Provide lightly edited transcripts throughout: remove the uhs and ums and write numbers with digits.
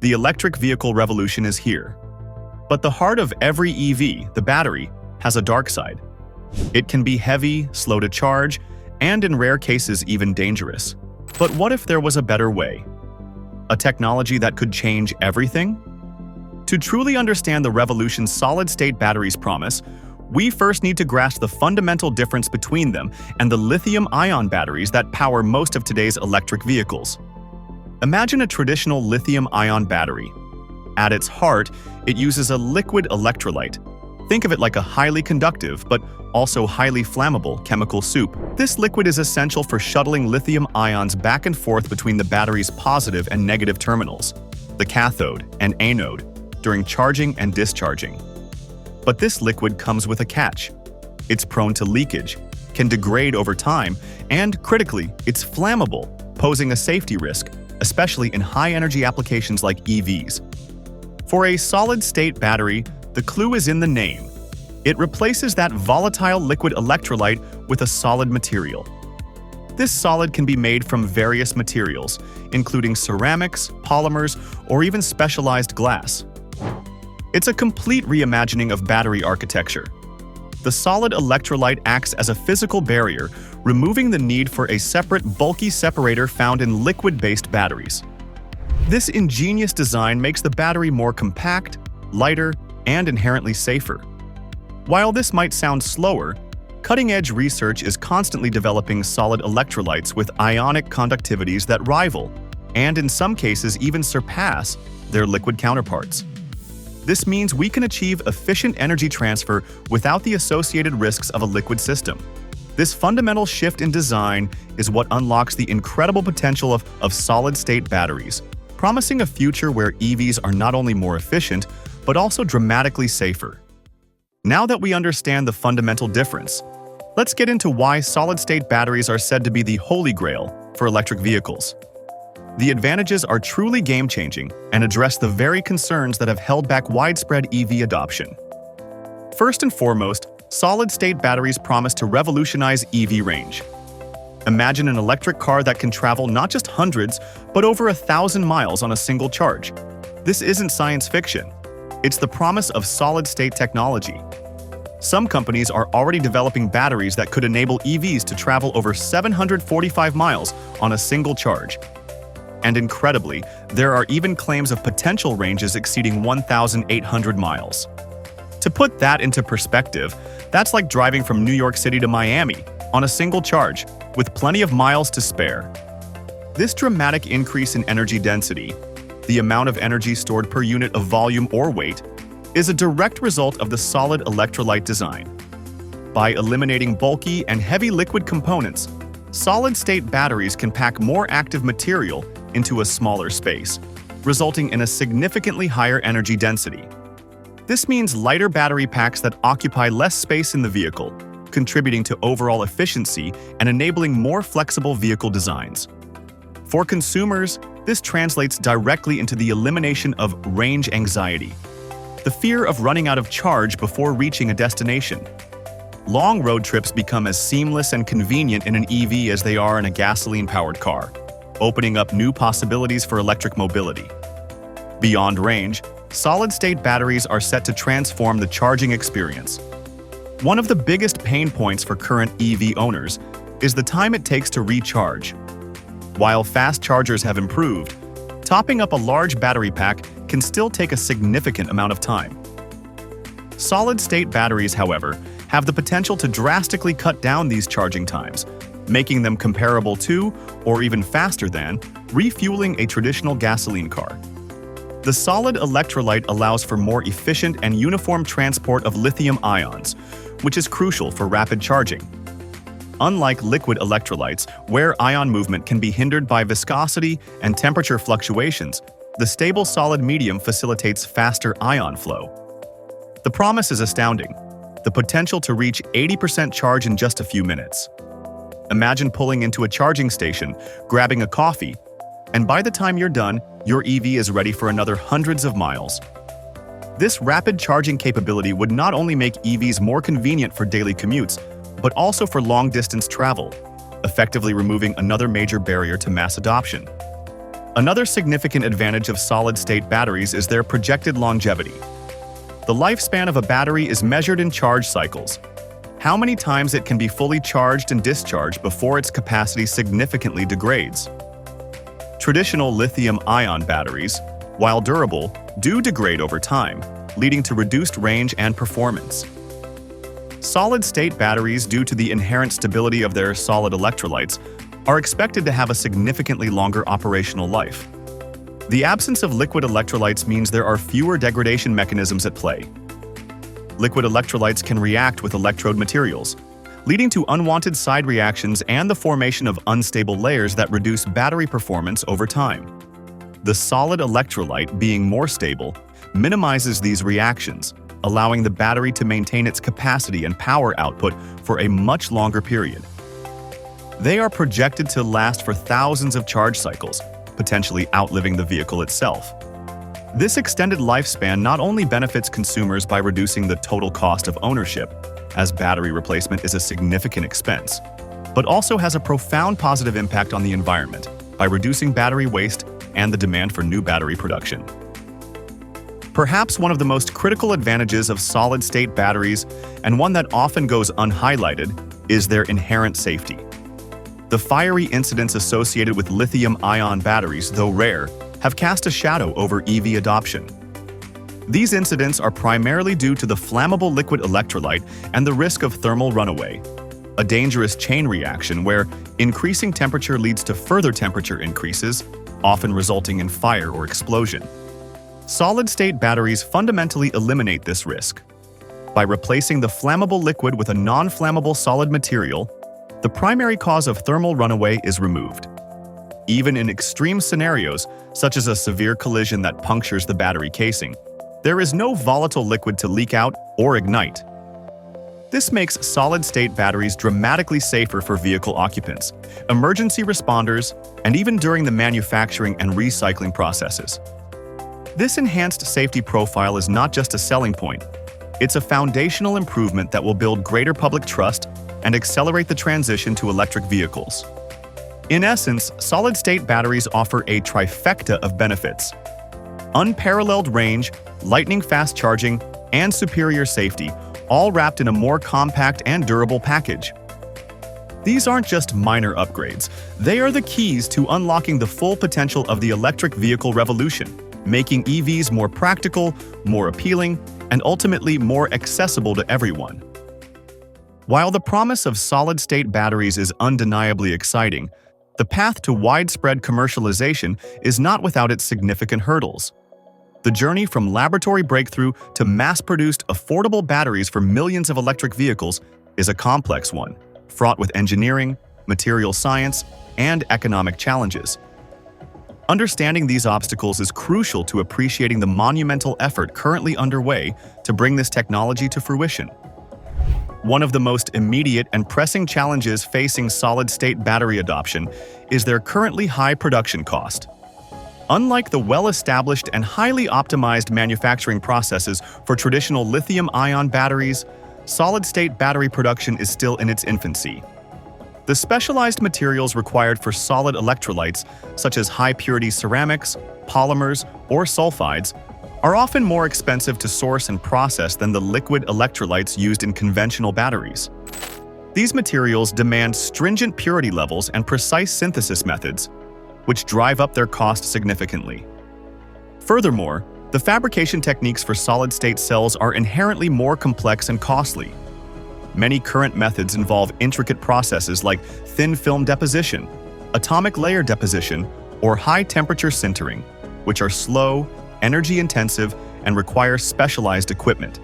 The electric vehicle revolution is here. But the heart of every EV, the battery, has a dark side. It can be heavy, slow to charge, and in rare cases even dangerous. But what if there was a better way? A technology that could change everything? To truly understand the revolution solid-state batteries promise, we first need to grasp the fundamental difference between them and the lithium-ion batteries that power most of today's electric vehicles. Imagine a traditional lithium-ion battery. At its heart, it uses a liquid electrolyte. Think of it like a highly conductive, but also highly flammable chemical soup. This liquid is essential for shuttling lithium ions back and forth between the battery's positive and negative terminals, the cathode and anode, during charging and discharging. But this liquid comes with a catch. It's prone to leakage, can degrade over time, and critically, it's flammable, posing a safety risk, especially in high-energy applications like EVs. For a solid-state battery, the clue is in the name. It replaces that volatile liquid electrolyte with a solid material. This solid can be made from various materials, including ceramics, polymers, or even specialized glass. It's a complete reimagining of battery architecture. The solid electrolyte acts as a physical barrier, removing the need for a separate bulky separator found in liquid-based batteries. This ingenious design makes the battery more compact, lighter, and inherently safer. While this might sound slower, cutting-edge research is constantly developing solid electrolytes with ionic conductivities that rival, and in some cases even surpass, their liquid counterparts. This means we can achieve efficient energy transfer without the associated risks of a liquid system. This fundamental shift in design is what unlocks the incredible potential of solid-state batteries, promising a future where EVs are not only more efficient, but also dramatically safer. Now that we understand the fundamental difference, let's get into why solid-state batteries are said to be the holy grail for electric vehicles. The advantages are truly game-changing and address the very concerns that have held back widespread EV adoption. First and foremost, solid-state batteries promise to revolutionize EV range. Imagine an electric car that can travel not just hundreds, but over 1,000 miles on a single charge. This isn't science fiction. It's the promise of solid-state technology. Some companies are already developing batteries that could enable EVs to travel over 745 miles on a single charge. And incredibly, there are even claims of potential ranges exceeding 1,800 miles. To put that into perspective, that's like driving from New York City to Miami on a single charge, with plenty of miles to spare. This dramatic increase in energy density, the amount of energy stored per unit of volume or weight, is a direct result of the solid electrolyte design. By eliminating bulky and heavy liquid components, solid-state batteries can pack more active material into a smaller space, resulting in a significantly higher energy density. This means lighter battery packs that occupy less space in the vehicle, contributing to overall efficiency and enabling more flexible vehicle designs. For consumers, this translates directly into the elimination of range anxiety, the fear of running out of charge before reaching a destination. Long road trips become as seamless and convenient in an EV as they are in a gasoline-powered car, opening up new possibilities for electric mobility. Beyond range, solid-state batteries are set to transform the charging experience. One of the biggest pain points for current EV owners is the time it takes to recharge. While fast chargers have improved, topping up a large battery pack can still take a significant amount of time. Solid-state batteries, however, have the potential to drastically cut down these charging times, making them comparable to, or even faster than, refueling a traditional gasoline car. The solid electrolyte allows for more efficient and uniform transport of lithium ions, which is crucial for rapid charging. Unlike liquid electrolytes, where ion movement can be hindered by viscosity and temperature fluctuations, the stable solid medium facilitates faster ion flow. The promise is astounding: the potential to reach 80% charge in just a few minutes. Imagine pulling into a charging station, grabbing a coffee, and by the time you're done, your EV is ready for another hundreds of miles. This rapid charging capability would not only make EVs more convenient for daily commutes, but also for long-distance travel, effectively removing another major barrier to mass adoption. Another significant advantage of solid-state batteries is their projected longevity. The lifespan of a battery is measured in charge cycles, how many times it can be fully charged and discharged before its capacity significantly degrades. Traditional lithium-ion batteries, while durable, do degrade over time, leading to reduced range and performance. Solid-state batteries, due to the inherent stability of their solid electrolytes, are expected to have a significantly longer operational life. The absence of liquid electrolytes means there are fewer degradation mechanisms at play. Liquid electrolytes can react with electrode materials, leading to unwanted side reactions and the formation of unstable layers that reduce battery performance over time. The solid electrolyte, being more stable, minimizes these reactions, allowing the battery to maintain its capacity and power output for a much longer period. They are projected to last for thousands of charge cycles, potentially outliving the vehicle itself. This extended lifespan not only benefits consumers by reducing the total cost of ownership, as battery replacement is a significant expense, but also has a profound positive impact on the environment by reducing battery waste and the demand for new battery production. Perhaps one of the most critical advantages of solid-state batteries, and one that often goes unhighlighted, is their inherent safety. The fiery incidents associated with lithium-ion batteries, though rare, have cast a shadow over EV adoption. These incidents are primarily due to the flammable liquid electrolyte and the risk of thermal runaway, a dangerous chain reaction where increasing temperature leads to further temperature increases, often resulting in fire or explosion. Solid-state batteries fundamentally eliminate this risk. By replacing the flammable liquid with a non-flammable solid material, the primary cause of thermal runaway is removed. Even in extreme scenarios, such as a severe collision that punctures the battery casing, there is no volatile liquid to leak out or ignite. This makes solid-state batteries dramatically safer for vehicle occupants, emergency responders, and even during the manufacturing and recycling processes. This enhanced safety profile is not just a selling point, it's a foundational improvement that will build greater public trust and accelerate the transition to electric vehicles. In essence, solid-state batteries offer a trifecta of benefits: unparalleled range, lightning-fast charging, and superior safety, all wrapped in a more compact and durable package. These aren't just minor upgrades, they are the keys to unlocking the full potential of the electric vehicle revolution, making EVs more practical, more appealing, and ultimately more accessible to everyone. While the promise of solid-state batteries is undeniably exciting, the path to widespread commercialization is not without its significant hurdles. The journey from laboratory breakthrough to mass-produced, affordable batteries for millions of electric vehicles is a complex one, fraught with engineering, material science, and economic challenges. Understanding these obstacles is crucial to appreciating the monumental effort currently underway to bring this technology to fruition. One of the most immediate and pressing challenges facing solid-state battery adoption is their currently high production cost. Unlike the well-established and highly optimized manufacturing processes for traditional lithium-ion batteries, solid-state battery production is still in its infancy. The specialized materials required for solid electrolytes, such as high-purity ceramics, polymers, or sulfides, are often more expensive to source and process than the liquid electrolytes used in conventional batteries. These materials demand stringent purity levels and precise synthesis methods, which drive up their cost significantly. Furthermore, the fabrication techniques for solid-state cells are inherently more complex and costly. Many current methods involve intricate processes like thin film deposition, atomic layer deposition, or high-temperature sintering, which are slow, energy-intensive, and require specialized equipment.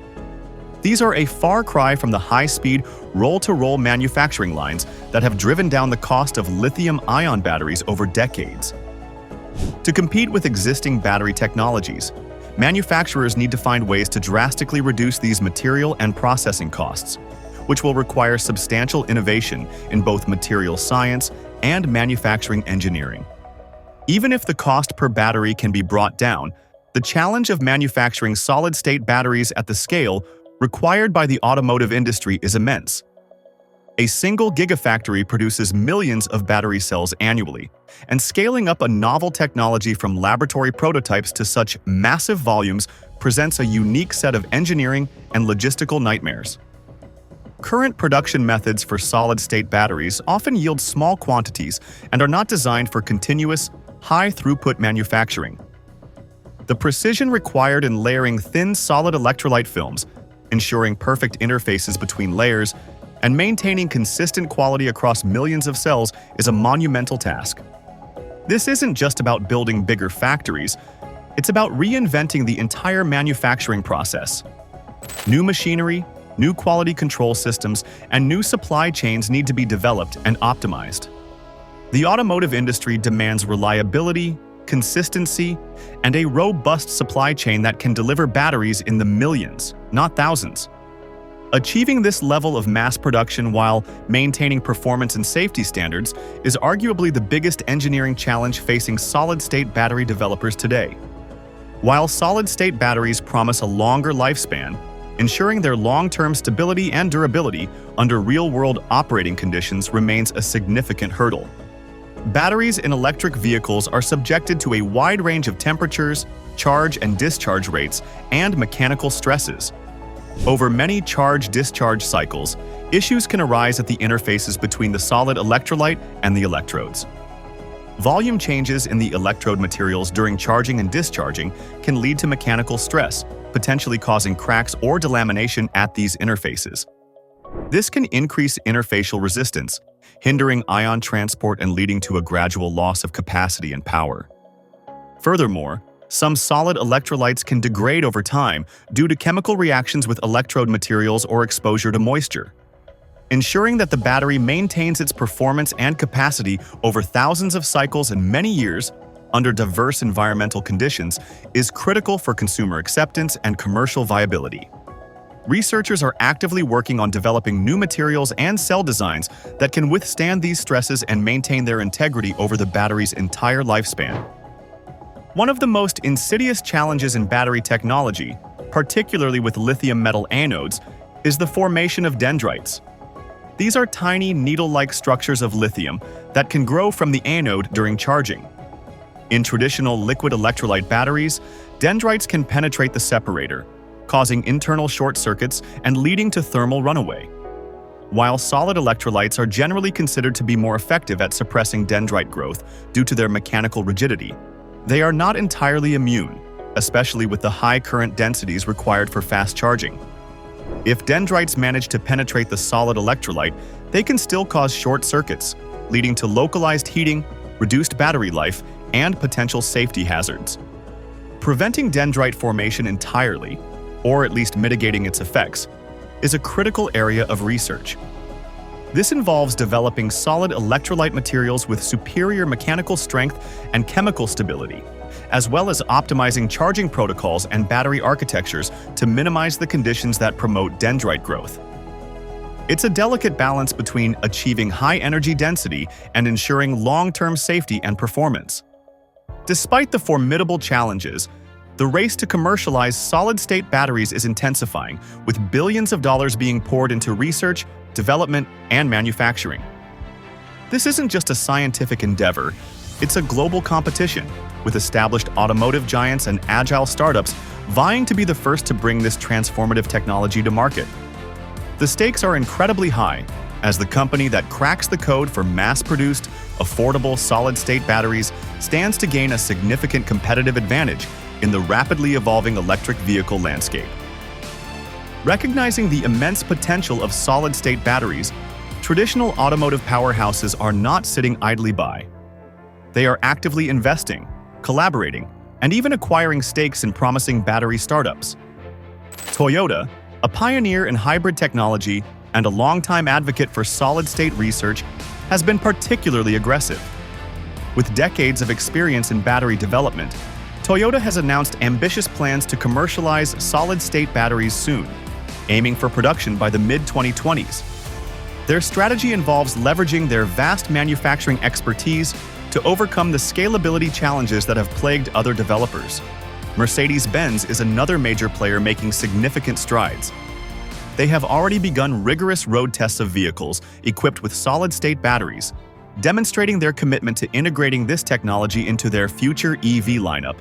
These are a far cry from the high-speed, roll-to-roll manufacturing lines that have driven down the cost of lithium-ion batteries over decades. To compete with existing battery technologies, manufacturers need to find ways to drastically reduce these material and processing costs, which will require substantial innovation in both material science and manufacturing engineering. Even if the cost per battery can be brought down, the challenge of manufacturing solid-state batteries at the scale required by the automotive industry is immense. A single gigafactory produces millions of battery cells annually, and scaling up a novel technology from laboratory prototypes to such massive volumes presents a unique set of engineering and logistical nightmares. Current production methods for solid-state batteries often yield small quantities and are not designed for continuous, high-throughput manufacturing. The precision required in layering thin solid electrolyte films, ensuring perfect interfaces between layers, and maintaining consistent quality across millions of cells is a monumental task. This isn't just about building bigger factories, it's about reinventing the entire manufacturing process. New machinery, new quality control systems, and new supply chains need to be developed and optimized. The automotive industry demands reliability, consistency, and a robust supply chain that can deliver batteries in the millions, not thousands. Achieving this level of mass production while maintaining performance and safety standards is arguably the biggest engineering challenge facing solid-state battery developers today. While solid-state batteries promise a longer lifespan, ensuring their long-term stability and durability under real-world operating conditions remains a significant hurdle. Batteries in electric vehicles are subjected to a wide range of temperatures, charge and discharge rates, and mechanical stresses. Over many charge-discharge cycles, issues can arise at the interfaces between the solid electrolyte and the electrodes. Volume changes in the electrode materials during charging and discharging can lead to mechanical stress, potentially causing cracks or delamination at these interfaces. This can increase interfacial resistance, hindering ion transport and leading to a gradual loss of capacity and power. Furthermore, some solid electrolytes can degrade over time due to chemical reactions with electrode materials or exposure to moisture. Ensuring that the battery maintains its performance and capacity over thousands of cycles and many years under diverse environmental conditions is critical for consumer acceptance and commercial viability. Researchers are actively working on developing new materials and cell designs that can withstand these stresses and maintain their integrity over the battery's entire lifespan. One of the most insidious challenges in battery technology, particularly with lithium metal anodes, is the formation of dendrites. These are tiny needle-like structures of lithium that can grow from the anode during charging. In traditional liquid electrolyte batteries, dendrites can penetrate the separator, causing internal short circuits and leading to thermal runaway. While solid electrolytes are generally considered to be more effective at suppressing dendrite growth due to their mechanical rigidity, they are not entirely immune, especially with the high current densities required for fast charging. If dendrites manage to penetrate the solid electrolyte, they can still cause short circuits, leading to localized heating, reduced battery life, and potential safety hazards. Preventing dendrite formation entirely, or at least mitigating its effects, is a critical area of research. This involves developing solid electrolyte materials with superior mechanical strength and chemical stability, as well as optimizing charging protocols and battery architectures to minimize the conditions that promote dendrite growth. It's a delicate balance between achieving high energy density and ensuring long-term safety and performance. Despite the formidable challenges, the race to commercialize solid-state batteries is intensifying, with billions of dollars being poured into research, development, and manufacturing. This isn't just a scientific endeavor, it's a global competition, with established automotive giants and agile startups vying to be the first to bring this transformative technology to market. The stakes are incredibly high, as the company that cracks the code for mass-produced, affordable solid-state batteries stands to gain a significant competitive advantage in the rapidly evolving electric vehicle landscape. Recognizing the immense potential of solid-state batteries, traditional automotive powerhouses are not sitting idly by. They are actively investing, collaborating, and even acquiring stakes in promising battery startups. Toyota, a pioneer in hybrid technology and a longtime advocate for solid-state research, has been particularly aggressive. With decades of experience in battery development, Toyota has announced ambitious plans to commercialize solid-state batteries soon, aiming for production by the mid-2020s. Their strategy involves leveraging their vast manufacturing expertise to overcome the scalability challenges that have plagued other developers. Mercedes-Benz is another major player making significant strides. they have already begun rigorous road tests of vehicles equipped with solid-state batteries, demonstrating their commitment to integrating this technology into their future EV lineup.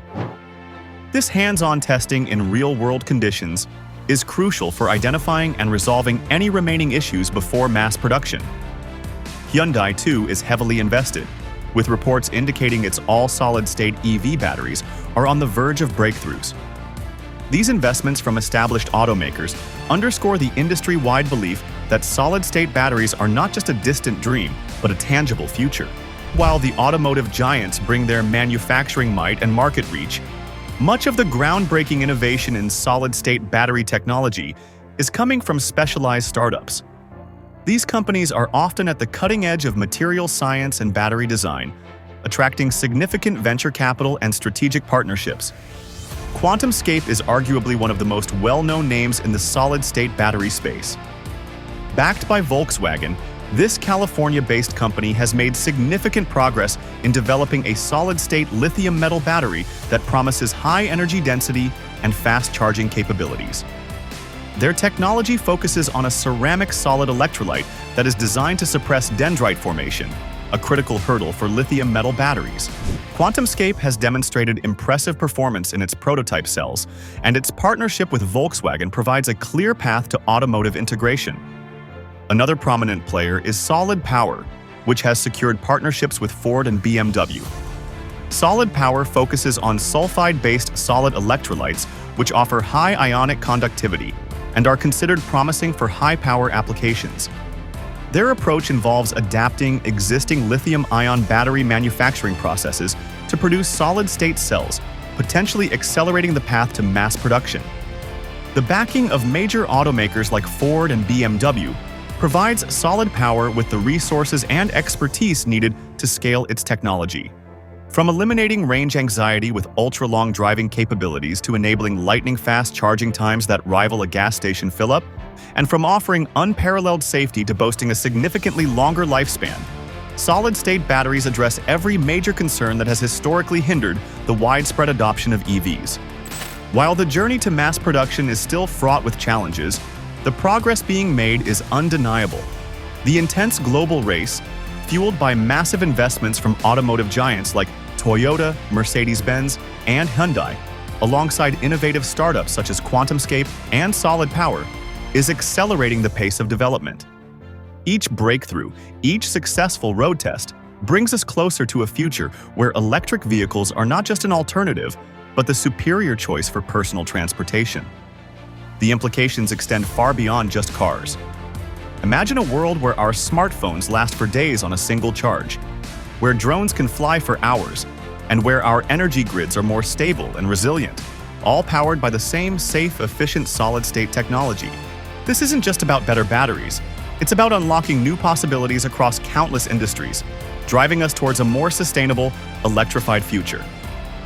This hands-on testing in real-world conditions is crucial for identifying and resolving any remaining issues before mass production. Hyundai, too, is heavily invested, with reports indicating its all-solid-state EV batteries are on the verge of breakthroughs. These investments from established automakers underscore the industry-wide belief that solid-state batteries are not just a distant dream, but a tangible future. While the automotive giants bring their manufacturing might and market reach, much of the groundbreaking innovation in solid-state battery technology is coming from specialized startups. These companies are often at the cutting edge of material science and battery design, attracting significant venture capital and strategic partnerships. QuantumScape is arguably one of the most well-known names in the solid-state battery space. Backed by Volkswagen, this California-based company has made significant progress in developing a solid-state lithium metal battery that promises high energy density and fast charging capabilities. Their technology focuses on a ceramic solid electrolyte that is designed to suppress dendrite formation, a critical hurdle for lithium metal batteries. QuantumScape has demonstrated impressive performance in its prototype cells, and its partnership with Volkswagen provides a clear path to automotive integration. Another prominent player is Solid Power, which has secured partnerships with Ford and BMW. Solid Power focuses on sulfide-based solid electrolytes, which offer high ionic conductivity and are considered promising for high-power applications. Their approach involves adapting existing lithium-ion battery manufacturing processes to produce solid-state cells, potentially accelerating the path to mass production. The backing of major automakers like Ford and BMW provides Solid Power with the resources and expertise needed to scale its technology. From eliminating range anxiety with ultra-long driving capabilities to enabling lightning-fast charging times that rival a gas station fill-up, and from offering unparalleled safety to boasting a significantly longer lifespan, solid-state batteries address every major concern that has historically hindered the widespread adoption of EVs. While the journey to mass production is still fraught with challenges, the progress being made is undeniable. The intense global race, fueled by massive investments from automotive giants like Toyota, Mercedes-Benz, and Hyundai, alongside innovative startups such as QuantumScape and Solid Power, is accelerating the pace of development. Each breakthrough, each successful road test, brings us closer to a future where electric vehicles are not just an alternative, but the superior choice for personal transportation. The implications extend far beyond just cars. Imagine a world where our smartphones last for days on a single charge, where drones can fly for hours, and where our energy grids are more stable and resilient, all powered by the same safe, efficient solid-state technology. This isn't just about better batteries. It's about unlocking new possibilities across countless industries, driving us towards a more sustainable, electrified future.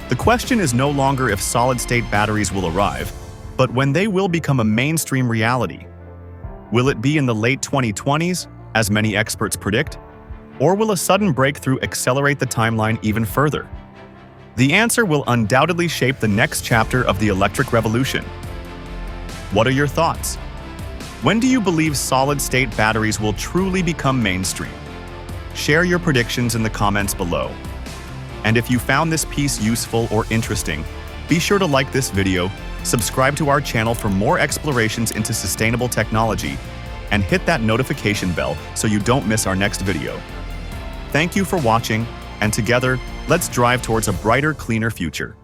The question is no longer if solid-state batteries will arrive, but when they will become a mainstream reality. Will it be in the late 2020s, as many experts predict? Or will a sudden breakthrough accelerate the timeline even further? The answer will undoubtedly shape the next chapter of the electric revolution. What are your thoughts? When do you believe solid-state batteries will truly become mainstream? Share your predictions in the comments below. And if you found this piece useful or interesting, be sure to like this video, subscribe to our channel for more explorations into sustainable technology, and hit that notification bell so you don't miss our next video. Thank you for watching, and together, let's drive towards a brighter, cleaner future.